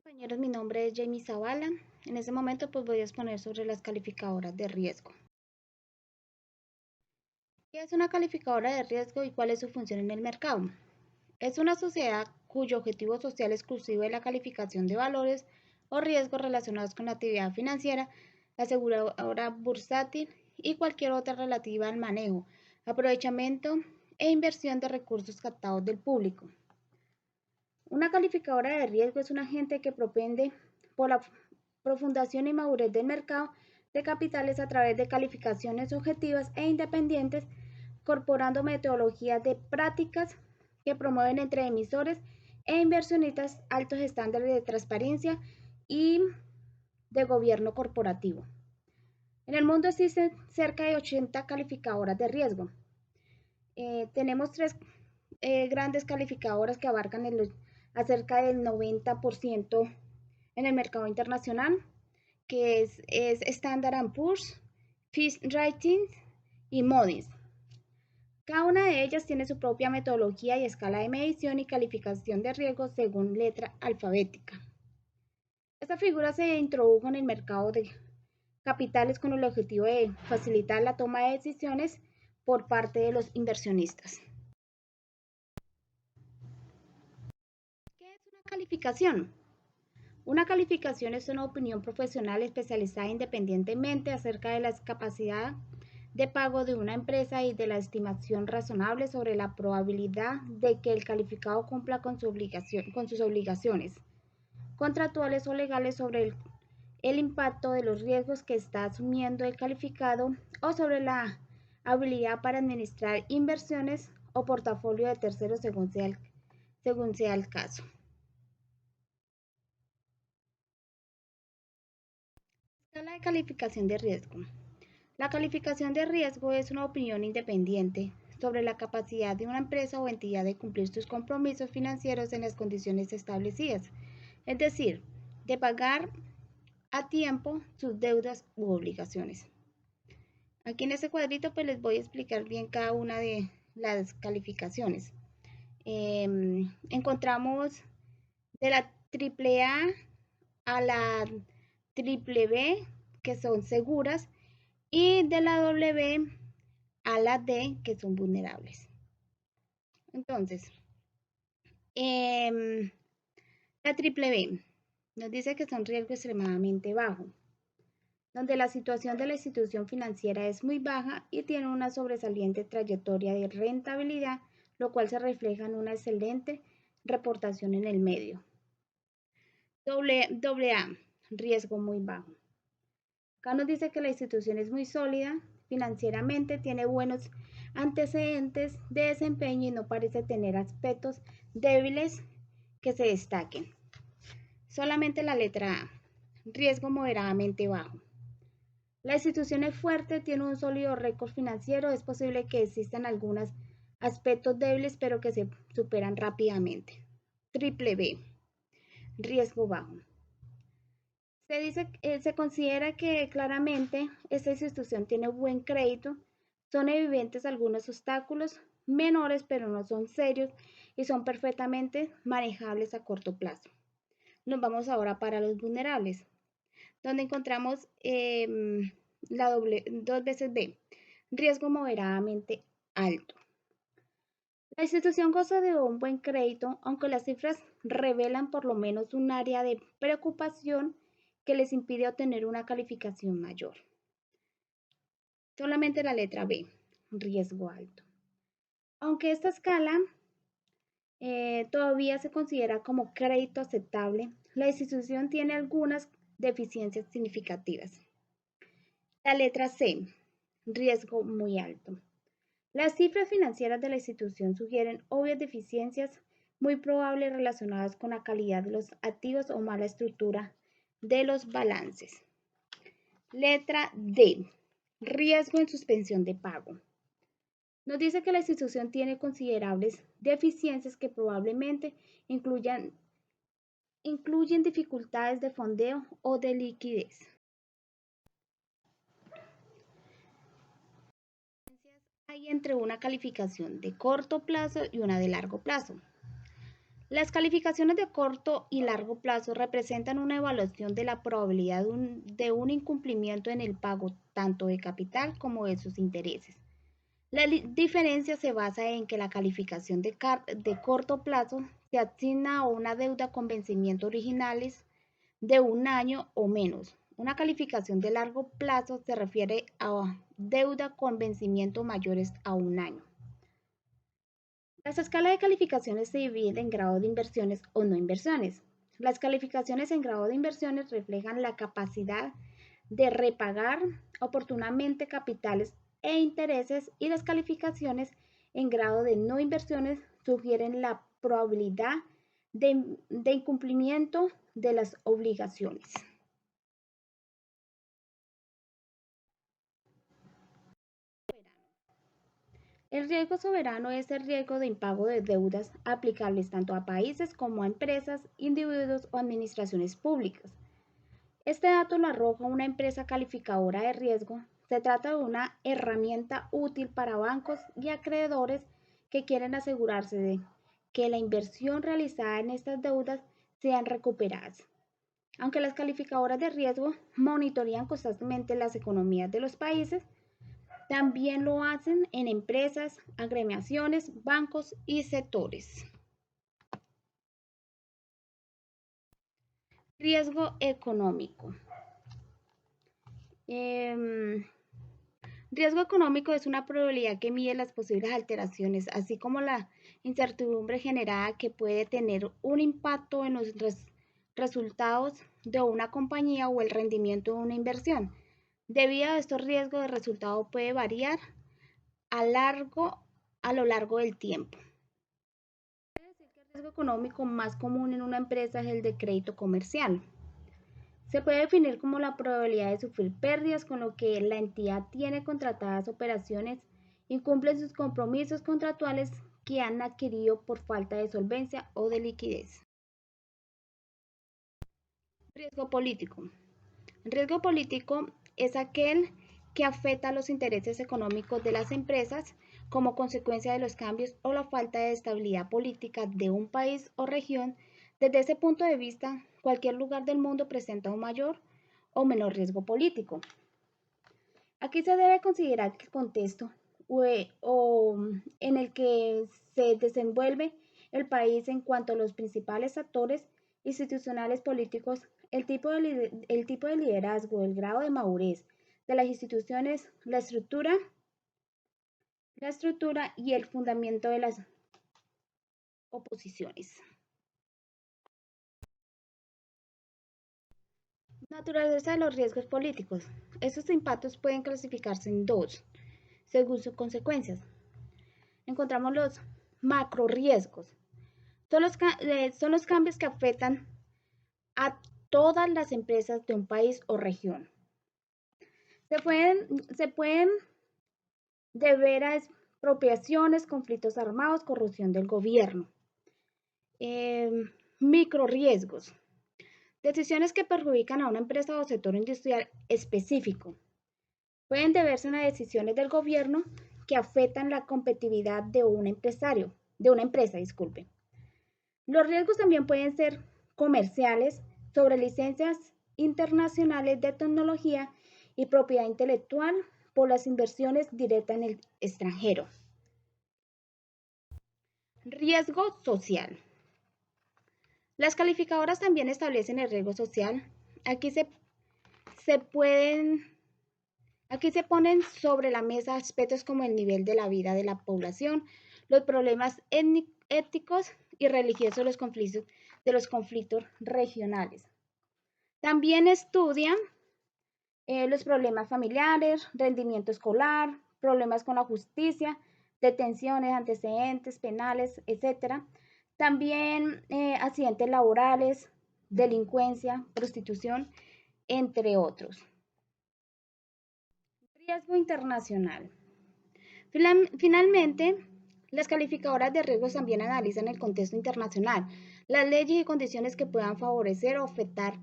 Compañeros, mi nombre es Jamie Zavala. En este momento pues voy a exponer sobre las calificadoras de riesgo. ¿Qué es una calificadora de riesgo y cuál es su función en el mercado? Es una sociedad cuyo objetivo social exclusivo es la calificación de valores o riesgos relacionados con la actividad financiera, la aseguradora bursátil y cualquier otra relativa al manejo, aprovechamiento e inversión de recursos captados del público. Una calificadora de riesgo es un agente que propende por la profundación y madurez del mercado de capitales a través de calificaciones objetivas e independientes, incorporando metodologías de prácticas que promueven entre emisores e inversionistas altos estándares de transparencia y de gobierno corporativo. En el mundo existen cerca de 80 calificadoras de riesgo. Tenemos tres grandes calificadoras que abarcan acerca del 90% en el mercado internacional, que es Standard Poor's, Fitch Ratings y Moody's. Cada una de ellas tiene su propia metodología y escala de medición y calificación de riesgo según letra alfabética. Esta figura se introdujo en el mercado de capitales con el objetivo de facilitar la toma de decisiones por parte de los inversionistas. ¿Qué es una calificación? Una calificación es una opinión profesional especializada independientemente acerca de la capacidad de pago de una empresa y de la estimación razonable sobre la probabilidad de que el calificado cumpla con sus obligaciones contractuales o legales sobre el impacto de los riesgos que está asumiendo el calificado o sobre la habilidad para administrar inversiones o portafolio de terceros según sea el caso. Escala de calificación de riesgo. La calificación de riesgo es una opinión independiente sobre la capacidad de una empresa o entidad de cumplir sus compromisos financieros en las condiciones establecidas, es decir, de pagar a tiempo sus deudas u obligaciones. Aquí en este cuadrito pues les voy a explicar bien cada una de las calificaciones. Encontramos de la AAA a la BBB, que son seguras, y de la W a la D, que son vulnerables. Entonces, la BBB nos dice que son riesgo extremadamente bajo, donde la situación de la institución financiera es muy baja y tiene una sobresaliente trayectoria de rentabilidad, lo cual se refleja en una excelente reportación en el medio. AA, riesgo muy bajo. Acá nos dice que la institución es muy sólida financieramente, tiene buenos antecedentes de desempeño y no parece tener aspectos débiles que se destaquen. Solamente la letra A, riesgo moderadamente bajo. La institución es fuerte, tiene un sólido récord financiero, es posible que existan algunos aspectos débiles, pero que se superan rápidamente. Triple B, riesgo bajo. Se considera que claramente esta institución tiene buen crédito, son evidentes algunos obstáculos menores, pero no son serios y son perfectamente manejables a corto plazo. Nos vamos ahora para los vulnerables, donde encontramos la dos veces B, riesgo moderadamente alto. La institución goza de un buen crédito, aunque las cifras revelan por lo menos un área de preocupación que les impide obtener una calificación mayor. Solamente la letra B, riesgo alto. Aunque esta escala todavía se considera como crédito aceptable, la institución tiene algunas deficiencias significativas. La letra C, riesgo muy alto. Las cifras financieras de la institución sugieren obvias deficiencias muy probables relacionadas con la calidad de los activos o mala estructura de los balances. Letra D, riesgo en suspensión de pago. Nos dice que la institución tiene considerables deficiencias que probablemente incluyen dificultades de fondeo o de liquidez. Hay entre una calificación de corto plazo y una de largo plazo. Las calificaciones de corto y largo plazo representan una evaluación de la probabilidad de un incumplimiento en el pago tanto de capital como de sus intereses. La diferencia se basa en que la calificación de corto plazo se asigna a una deuda con vencimiento originales de un año o menos. Una calificación de largo plazo se refiere a deuda con vencimiento mayores a un año. Las escalas de calificaciones se dividen en grado de inversiones o no inversiones. Las calificaciones en grado de inversiones reflejan la capacidad de repagar oportunamente capitales e intereses, y las calificaciones en grado de no inversiones sugieren la probabilidad de incumplimiento de las obligaciones. El riesgo soberano es el riesgo de impago de deudas aplicables tanto a países como a empresas, individuos o administraciones públicas. Este dato lo arroja una empresa calificadora de riesgo. Se trata de una herramienta útil para bancos y acreedores que quieren asegurarse de que la inversión realizada en estas deudas sean recuperadas. Aunque las calificadoras de riesgo monitorean constantemente las economías de los países, también lo hacen en empresas, agremiaciones, bancos y sectores. Riesgo económico. Riesgo económico es una probabilidad que mide las posibles alteraciones, así como la incertidumbre generada que puede tener un impacto en los resultados de una compañía o el rendimiento de una inversión. Debido a estos riesgos, el resultado puede variar a lo largo del tiempo. El riesgo económico más común en una empresa es el de crédito comercial. Se puede definir como la probabilidad de sufrir pérdidas con lo que la entidad tiene contratadas operaciones, incumple sus compromisos contractuales que han adquirido por falta de solvencia o de liquidez. Riesgo político. El riesgo político es aquel que afecta a los intereses económicos de las empresas como consecuencia de los cambios o la falta de estabilidad política de un país o región. Desde ese punto de vista, cualquier lugar del mundo presenta un mayor o menor riesgo político. Aquí se debe considerar el contexto en el que se desenvuelve el país en cuanto a los principales actores institucionales políticos, el tipo de liderazgo, el grado de madurez de las instituciones, la estructura y el fundamento de las oposiciones. Naturaleza de los riesgos políticos. Estos impactos pueden clasificarse en dos, según sus consecuencias. Encontramos los macro riesgos. Son los cambios que afectan a todas las empresas de un país o región. Se pueden deber a expropiaciones, conflictos armados, corrupción del gobierno. Micro riesgos. Decisiones que perjudican a una empresa o sector industrial específico. Pueden deberse a decisiones del gobierno que afectan la competitividad de un empresa, disculpe. Los riesgos también pueden ser comerciales, sobre licencias internacionales de tecnología y propiedad intelectual por las inversiones directas en el extranjero. Riesgo social. Las calificadoras también establecen el riesgo social. Aquí se ponen sobre la mesa aspectos como el nivel de la vida de la población, los problemas étnicos y religiosos de los conflictos regionales. También estudian los problemas familiares, rendimiento escolar, problemas con la justicia, detenciones, antecedentes penales, etc. También accidentes laborales, delincuencia, prostitución, entre otros. Riesgo internacional. Finalmente, las calificadoras de riesgos también analizan el contexto internacional, las leyes y condiciones que puedan favorecer o afectar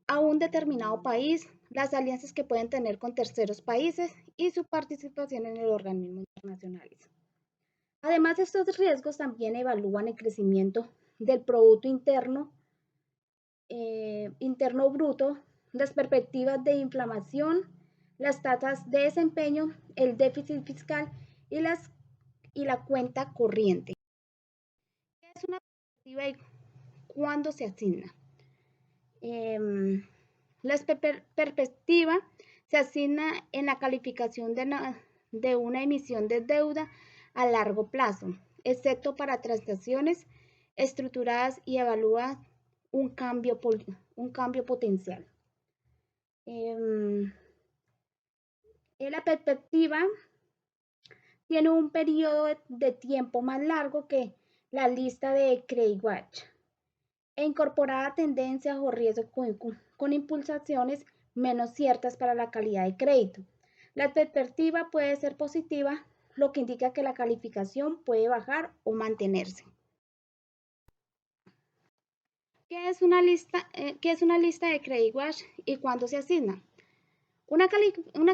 a un determinado país, las alianzas que pueden tener con terceros países y su participación en el organismo internacionales. Además, estos riesgos también evalúan el crecimiento del Producto Interno Bruto, las perspectivas de inflación, las tasas de desempeño, el déficit fiscal y, y la cuenta corriente. ¿Qué es una perspectiva y cuándo se asigna? La perspectiva se asigna en la calificación de una emisión de deuda a largo plazo, excepto para transacciones estructuradas y evalúa un cambio, un cambio potencial. La perspectiva tiene un periodo de tiempo más largo que la lista de Credit Watch e incorporada tendencias o riesgos con impulsaciones menos ciertas para la calidad de crédito. La perspectiva puede ser positiva, lo que indica que la calificación puede bajar o mantenerse. ¿Qué es una lista de Credit Watch y cuándo se asigna? Una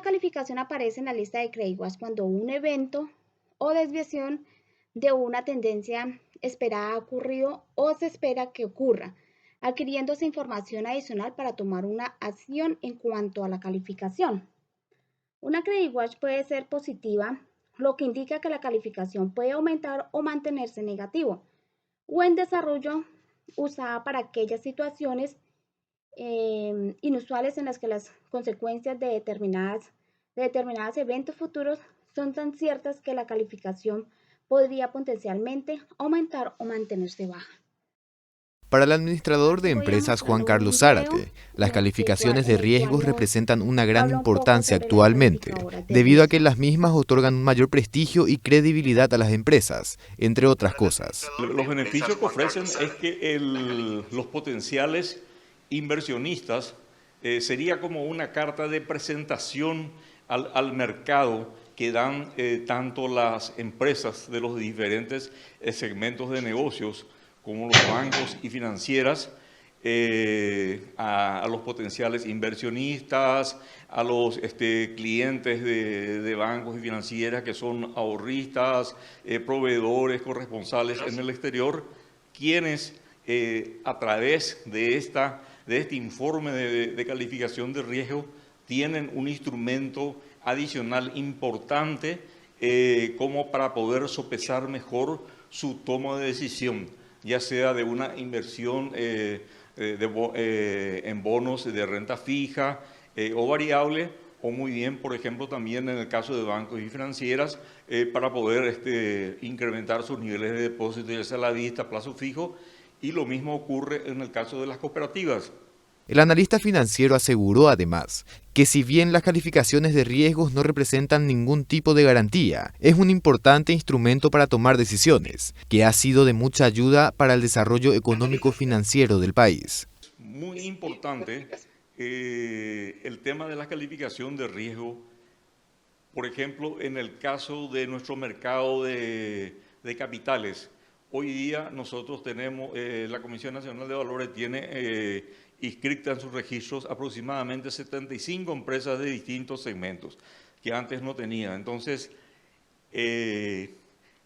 calificación aparece en la lista de Credit Watch cuando un evento o desviación de una tendencia esperada ha ocurrido o se espera que ocurra, adquiriéndose información adicional para tomar una acción en cuanto a la calificación. Una Credit Watch puede ser positiva, lo que indica que la calificación puede aumentar o mantenerse negativo, o en desarrollo usada para aquellas situaciones inusuales en las que las consecuencias de determinados eventos futuros son tan ciertas que la calificación podría potencialmente aumentar o mantenerse baja. Para el administrador de Aquí voy a empresas Juan mostrarle Carlos un video Zárate, las en calificaciones de el cual riesgos nos representan una gran habla un poco importancia sobre las actualmente, calificadoras de debido a que riesgo. las mismas otorgan un mayor prestigio y credibilidad a las empresas, entre otras cosas. Los beneficios que ofrecen es que los potenciales inversionistas sería como una carta de presentación al mercado que dan tanto las empresas de los diferentes segmentos de negocios como los bancos y financieras a los potenciales inversionistas, a los clientes de bancos y financieras que son ahorristas, proveedores, corresponsales en el exterior, quienes a través de este informe de calificación de riesgo tienen un instrumento adicional importante como para poder sopesar mejor su toma de decisión, ya sea de una inversión en bonos de renta fija o variable, o muy bien, por ejemplo, también en el caso de bancos y financieras, para poder incrementar sus niveles de depósito, ya sea a la vista, plazo fijo, y lo mismo ocurre en el caso de las cooperativas. El analista financiero aseguró además que si bien las calificaciones de riesgos no representan ningún tipo de garantía, es un importante instrumento para tomar decisiones, que ha sido de mucha ayuda para el desarrollo económico-financiero del país. Muy importante el tema de la calificación de riesgo. Por ejemplo, en el caso de nuestro mercado de capitales, hoy día nosotros tenemos, la Comisión Nacional de Valores tiene inscritas en sus registros aproximadamente 75 empresas de distintos segmentos que antes no tenía. Entonces,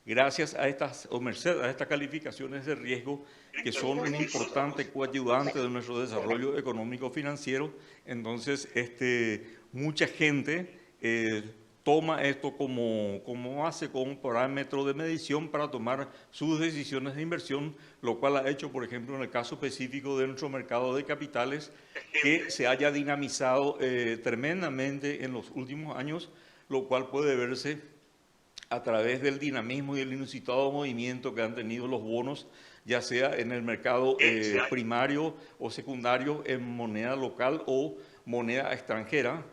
gracias a estas, o merced a estas calificaciones de riesgo, que son un importante coayudante de nuestro desarrollo económico financiero, entonces mucha gente toma esto como base, como parámetro de medición para tomar sus decisiones de inversión, lo cual ha hecho, por ejemplo, en el caso específico de nuestro mercado de capitales, que se haya dinamizado tremendamente en los últimos años, lo cual puede verse a través del dinamismo y el inusitado movimiento que han tenido los bonos, ya sea en el mercado primario o secundario, en moneda local o moneda extranjera,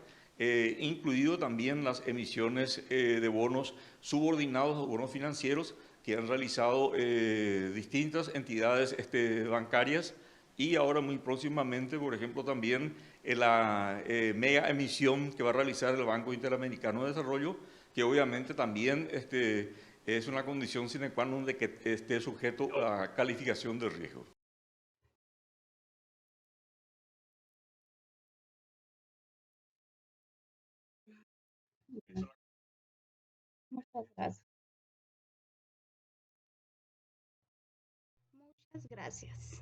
incluido también las emisiones de bonos subordinados o bonos financieros que han realizado distintas entidades bancarias, y ahora muy próximamente, por ejemplo, también la mega emisión que va a realizar el Banco Interamericano de Desarrollo, que obviamente también es una condición sine qua non de que esté sujeto a calificación de riesgo. Muchas gracias. Muchas gracias.